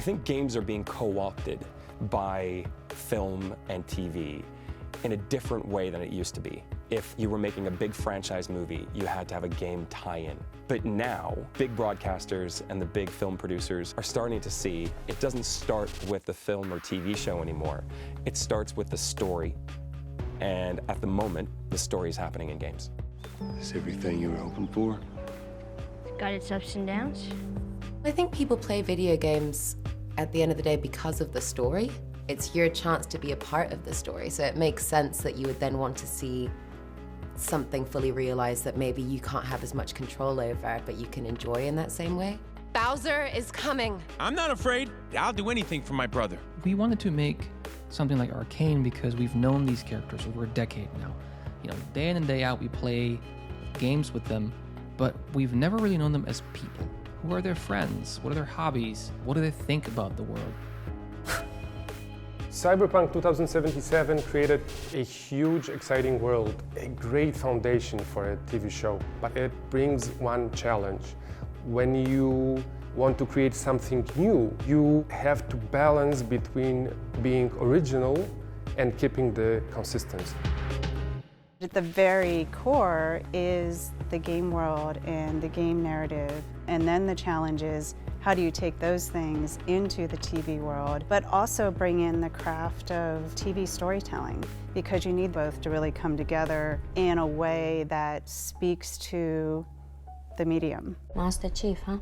think games are being co-opted by film and TV in a different way than it used to be. If you were making a big franchise movie, you had to have a game tie-in. But now, big broadcasters and the big film producers are starting to see it doesn't start with the film or TV show anymore. It starts with the story. And at the moment, the story is happening in games. Is everything you were hoping for? Got its ups and downs. I think people play video games at the end of the day because of the story. It's your chance to be a part of the story, so it makes sense that you would then want to see something fully realized that maybe you can't have as much control over, but you can enjoy in that same way. Bowser is coming. I'm not afraid. I'll do anything for my brother. We wanted to make something like Arcane because we've known these characters over a decade now. You know, day in and day out, we play games with them, but we've never really known them as people. Who are their friends? What are their hobbies? What do they think about the world? Cyberpunk 2077 created a huge, exciting world, a great foundation for a TV show. But it brings one challenge. When you want to create something new, you have to balance between being original and keeping the consistency. At the very core is the game world and the game narrative. And then the challenge is, how do you take those things into the TV world, but also bring in the craft of TV storytelling? Because you need both to really come together in a way that speaks to the medium. Master Chief, huh?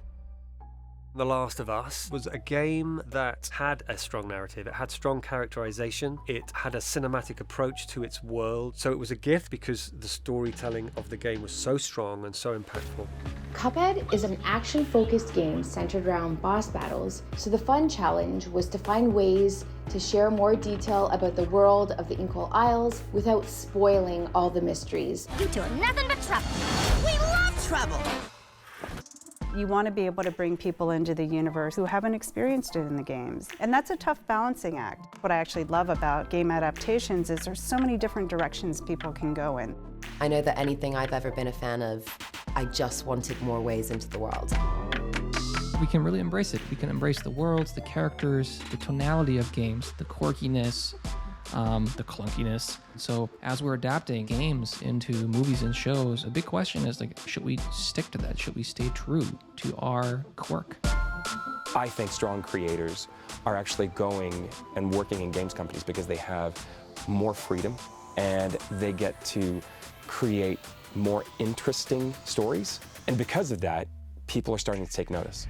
The Last of Us was a game that had a strong narrative, it had strong characterization, it had a cinematic approach to its world, so it was a gift because the storytelling of the game was so strong and so impactful. Cuphead is an action-focused game centered around boss battles, so the fun challenge was to find ways to share more detail about the world of the Inkwell Isles without spoiling all the mysteries. You two are nothing but trouble. We love trouble! You want to be able to bring people into the universe who haven't experienced it in the games. And that's a tough balancing act. What I actually love about game adaptations is there's so many different directions people can go in. I know that anything I've ever been a fan of, I just wanted more ways into the world. We can really embrace it. We can embrace the worlds, the characters, the tonality of games, the quirkiness, the clunkiness. So as we're adapting games into movies and shows, a big question is, like, should we stick to that? Should we stay true to our quirk? I think strong creators are actually going and working in games companies because they have more freedom and they get to create more interesting stories. And because of that, people are starting to take notice.